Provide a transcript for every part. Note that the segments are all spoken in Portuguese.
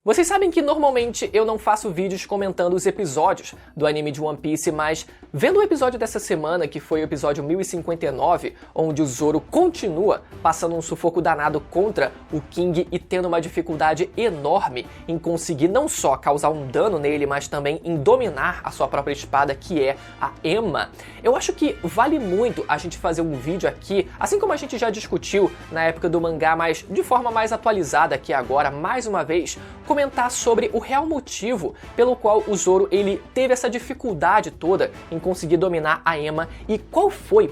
Vocês sabem que normalmente eu não faço vídeos comentando os episódios do anime de One Piece, mas vendo o episódio dessa semana, que foi o episódio 1059, onde o Zoro continua passando um sufoco danado contra o King e tendo uma dificuldade enorme em conseguir não só causar um dano nele, mas também em dominar a sua própria espada, que é a Emma, eu acho que vale muito a gente fazer um vídeo aqui, assim como a gente já discutiu na época do mangá, mas de forma mais atualizada aqui agora, mais uma vez, comentar sobre o real motivo pelo qual o Zoro ele teve essa dificuldade toda em conseguir dominar a Emma e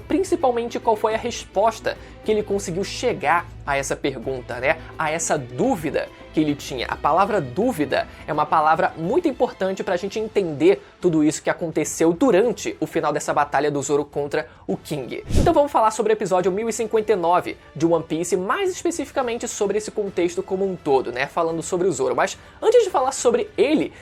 principalmente qual foi a resposta que ele conseguiu chegar a essa pergunta, né? A essa dúvida que ele tinha. A palavra dúvida é uma palavra muito importante para a gente entender tudo isso que aconteceu durante o final dessa batalha do Zoro contra o King. Então vamos falar sobre o episódio 1059 de One Piece, mais especificamente sobre esse contexto como um todo, né? Falando sobre o Zoro. Mas antes de falar sobre ele,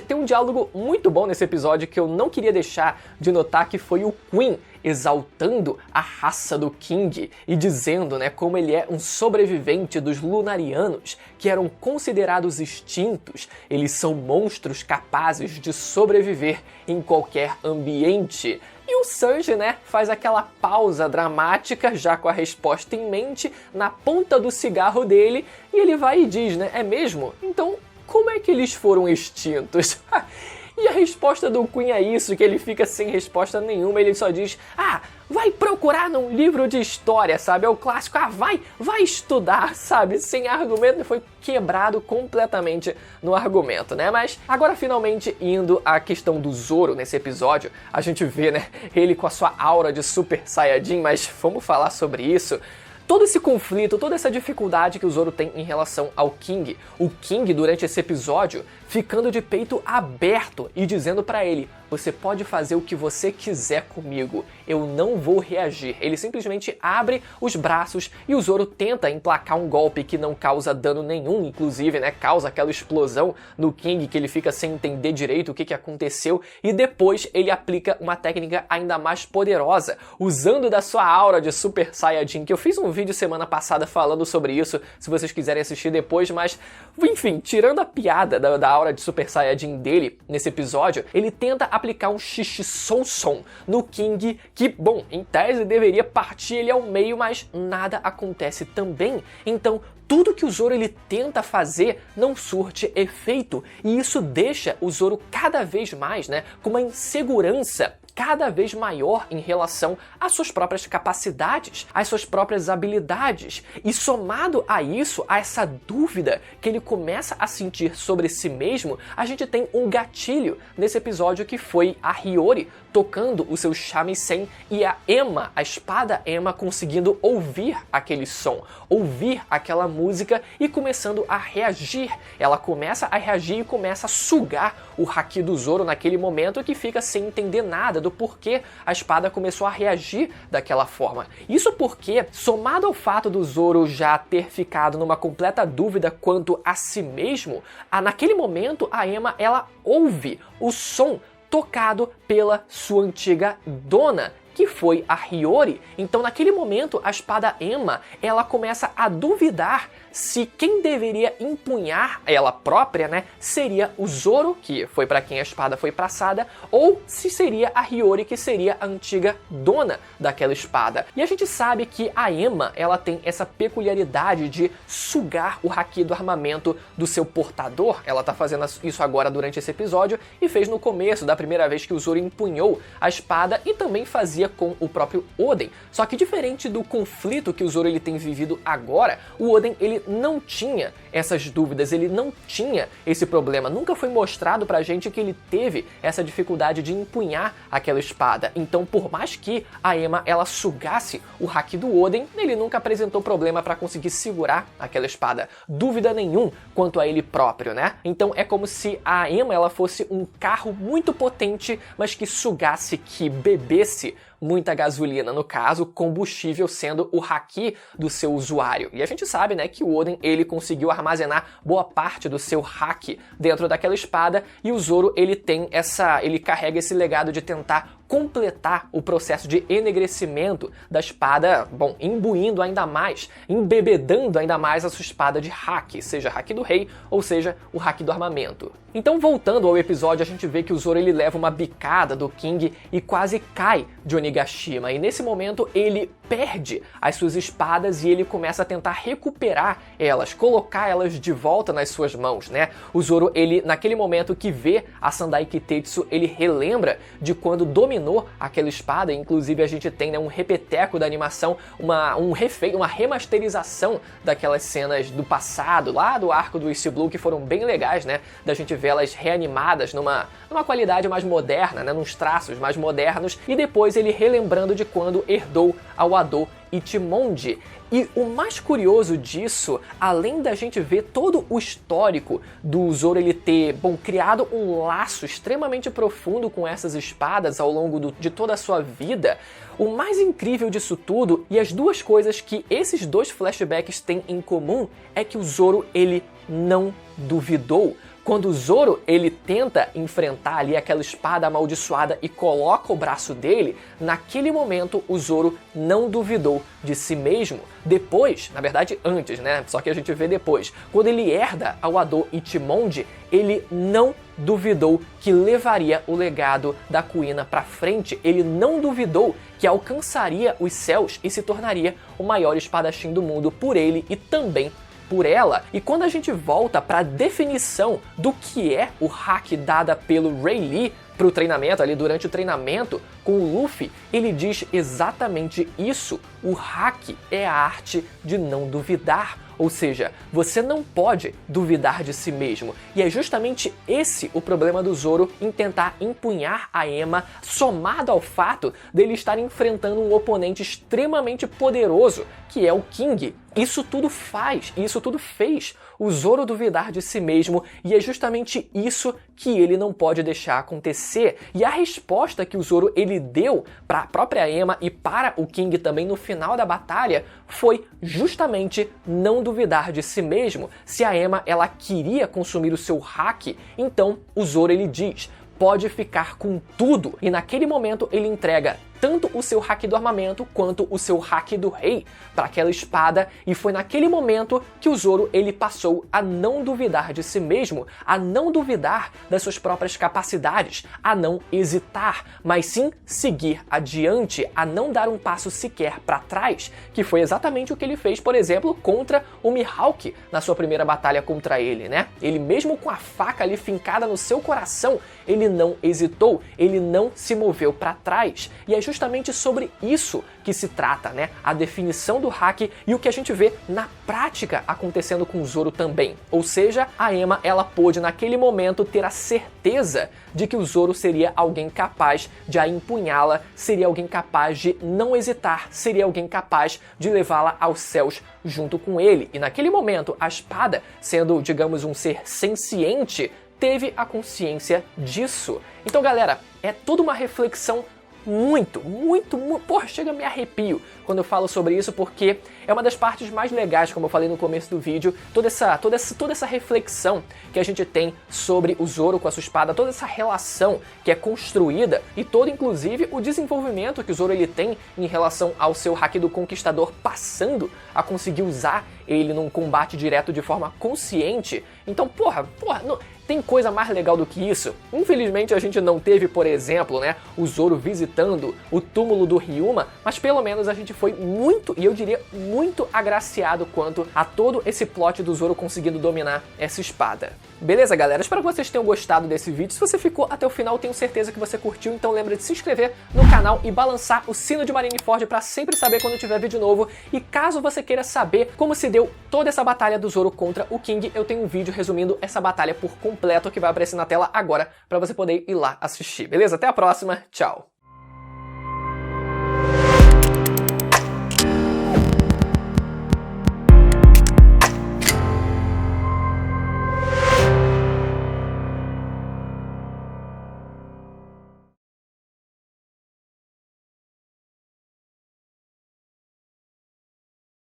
tem um diálogo muito bom nesse episódio que eu não queria deixar de notar, que foi o Queen exaltando a raça do King e dizendo, né, como ele é um sobrevivente dos Lunarianos, que eram considerados extintos. Eles são monstros capazes de sobreviver em qualquer ambiente. E o Sanji, né, faz aquela pausa dramática, já com a resposta em mente, na ponta do cigarro dele, e ele vai e diz, né, é mesmo? Então, como é que eles foram extintos? E a resposta do Queen é isso, que ele fica sem resposta nenhuma, ele só diz, vai procurar num livro de história, sabe? É o clássico, vai estudar, sabe? Sem argumento, foi quebrado completamente no argumento, né? Mas agora finalmente indo à questão do Zoro nesse episódio, a gente vê, né, ele com a sua aura de Super Saiyajin, mas vamos falar sobre isso. Todo esse conflito, toda essa dificuldade que o Zoro tem em relação ao King. O King, durante esse episódio, ficando de peito aberto e dizendo pra ele, você pode fazer o que você quiser comigo, eu não vou reagir. Ele simplesmente abre os braços e o Zoro tenta emplacar um golpe que não causa dano nenhum, inclusive, né, causa aquela explosão no King que ele fica sem entender direito o que aconteceu, e depois ele aplica uma técnica ainda mais poderosa, usando da sua aura de Super Saiyajin, que eu fiz um vídeo semana passada falando sobre isso, se vocês quiserem assistir depois, mas enfim, tirando a piada da aura de Super Saiyajin dele nesse episódio, ele tenta aplicar um Xixi-Son-Son no King, que, bom, em tese deveria partir ele ao meio, mas nada acontece também. Então, tudo que o Zoro ele tenta fazer não surte efeito, e isso deixa o Zoro cada vez mais, né, com uma insegurança cada vez maior em relação às suas próprias capacidades, às suas próprias habilidades. E somado a isso, a essa dúvida que ele começa a sentir sobre si mesmo, a gente tem um gatilho nesse episódio que foi a Hiyori tocando o seu shamisen e a Emma, a espada Emma, conseguindo ouvir aquele som, ouvir aquela música e começando a reagir. Ela começa a reagir e começa a sugar o haki do Zoro naquele momento, que fica sem entender nada do porquê a espada começou a reagir daquela forma. Isso porque, somado ao fato do Zoro já ter ficado numa completa dúvida quanto a si mesmo, naquele momento a Emma ela ouve o som tocado pela sua antiga dona, que foi a Hiyori. Então naquele momento a espada Emma ela começa a duvidar se quem deveria empunhar ela própria, né, seria o Zoro, que foi para quem a espada foi passada, ou se seria a Hiyori, que seria a antiga dona daquela espada. E a gente sabe que a Emma ela tem essa peculiaridade de sugar o haki do armamento do seu portador. Ela tá fazendo isso agora durante esse episódio e fez no começo, da primeira vez que o Zoro empunhou a espada, e também fazia com o próprio Oden. Só que diferente do conflito que o Zoro ele tem vivido agora, o Oden ele não tinha essas dúvidas, ele não tinha esse problema. Nunca foi mostrado pra gente que ele teve essa dificuldade de empunhar aquela espada. Então, por mais que a Emma ela sugasse o haki do Oden, ele nunca apresentou problema para conseguir segurar aquela espada. Dúvida nenhum quanto a ele próprio, né? Então é como se a Emma ela fosse um carro muito potente, mas que sugasse, que bebesse muita gasolina, no caso, combustível sendo o haki do seu usuário. E a gente sabe, né, que o Oden, ele conseguiu armazenar boa parte do seu haki dentro daquela espada, e o Zoro, ele carrega esse legado de tentar completar o processo de enegrecimento da espada, bom, imbuindo ainda mais, embebedando ainda mais a sua espada de haki, seja haki do rei ou seja o haki do armamento. Então, voltando ao episódio, a gente vê que o Zoro, ele leva uma bicada do King e quase cai de Onigashima, e nesse momento ele perde as suas espadas e ele começa a tentar recuperar elas, colocar elas de volta nas suas mãos, né? O Zoro, ele, naquele momento que vê a Sandai Kitetsu, ele relembra de quando dominou aquela espada, inclusive a gente tem, né, um repeteco da animação, uma remasterização daquelas cenas do passado, lá do arco do East Blue, que foram bem legais, né? Da gente ver elas reanimadas numa qualidade mais moderna, né? Nos traços mais modernos, e depois ele relembrando de quando herdou a Wado Ichimonji. E o mais curioso disso, além da gente ver todo o histórico do Zoro ele ter, bom, criado um laço extremamente profundo com essas espadas ao longo de toda a sua vida, o mais incrível disso tudo, e as duas coisas que esses dois flashbacks têm em comum, é que o Zoro, ele não duvidou. Quando o Zoro, ele tenta enfrentar ali aquela espada amaldiçoada e coloca o braço dele, naquele momento o Zoro não duvidou de si mesmo. Depois, na verdade antes, né? Só que a gente vê depois. Quando ele herda a Wado Ichimonji, ele não duvidou que levaria o legado da Kuina pra frente. Ele não duvidou que alcançaria os céus e se tornaria o maior espadachim do mundo por ele e também por ela. E quando a gente volta para a definição do que é o haki dada pelo Rayleigh para o treinamento, ali durante o treinamento com o Luffy, ele diz exatamente isso. O haki é a arte de não duvidar. Ou seja, você não pode duvidar de si mesmo. E é justamente esse o problema do Zoro em tentar empunhar a Ema, somado ao fato dele estar enfrentando um oponente extremamente poderoso, que é o King. Isso tudo fez o Zoro duvidar de si mesmo, e é justamente isso que ele não pode deixar acontecer. E a resposta que o Zoro ele deu para a própria Ema e para o King também no final da batalha foi justamente não duvidar de si mesmo. Se a Ema ela queria consumir o seu haki, então o Zoro ele diz: pode ficar com tudo. E naquele momento ele entrega tanto o seu haki do armamento quanto o seu haki do rei para aquela espada, e foi naquele momento que o Zoro ele passou a não duvidar de si mesmo, a não duvidar das suas próprias capacidades, a não hesitar, mas sim seguir adiante, a não dar um passo sequer para trás, que foi exatamente o que ele fez, por exemplo, contra o Mihawk na sua primeira batalha contra ele, né? Ele mesmo com a faca ali fincada no seu coração, ele não hesitou, ele não se moveu para trás. E é justamente sobre isso que se trata, né? A definição do haki e o que a gente vê na prática acontecendo com o Zoro também. Ou seja, a Ema ela pôde naquele momento ter a certeza de que o Zoro seria alguém capaz de a empunhá-la, seria alguém capaz de não hesitar, seria alguém capaz de levá-la aos céus junto com ele. E naquele momento, a espada, sendo, digamos, um ser senciente, teve a consciência disso. Então, galera, é toda uma reflexão porra, chega a me arrepio quando eu falo sobre isso, porque é uma das partes mais legais, como eu falei no começo do vídeo, toda essa reflexão que a gente tem sobre o Zoro com a sua espada, toda essa relação que é construída e todo, inclusive, o desenvolvimento que o Zoro ele tem em relação ao seu haki do Conquistador, passando a conseguir usar ele num combate direto de forma consciente. Então, porra, não, tem coisa mais legal do que isso? Infelizmente a gente não teve, por exemplo, né, o Zoro visitando o túmulo do Ryuma, mas pelo menos a gente foi muito, e eu diria muito agraciado quanto a todo esse plot do Zoro conseguindo dominar essa espada. Beleza, galera? Espero que vocês tenham gostado desse vídeo. Se você ficou até o final, tenho certeza que você curtiu, então lembra de se inscrever no canal e balançar o sino de Marineford para sempre saber quando tiver vídeo novo. E caso você queira saber como se deu toda essa batalha do Zoro contra o King, eu tenho um vídeo resumindo essa batalha por completo que vai aparecer na tela agora para você poder ir lá assistir. Beleza? Até a próxima. Tchau!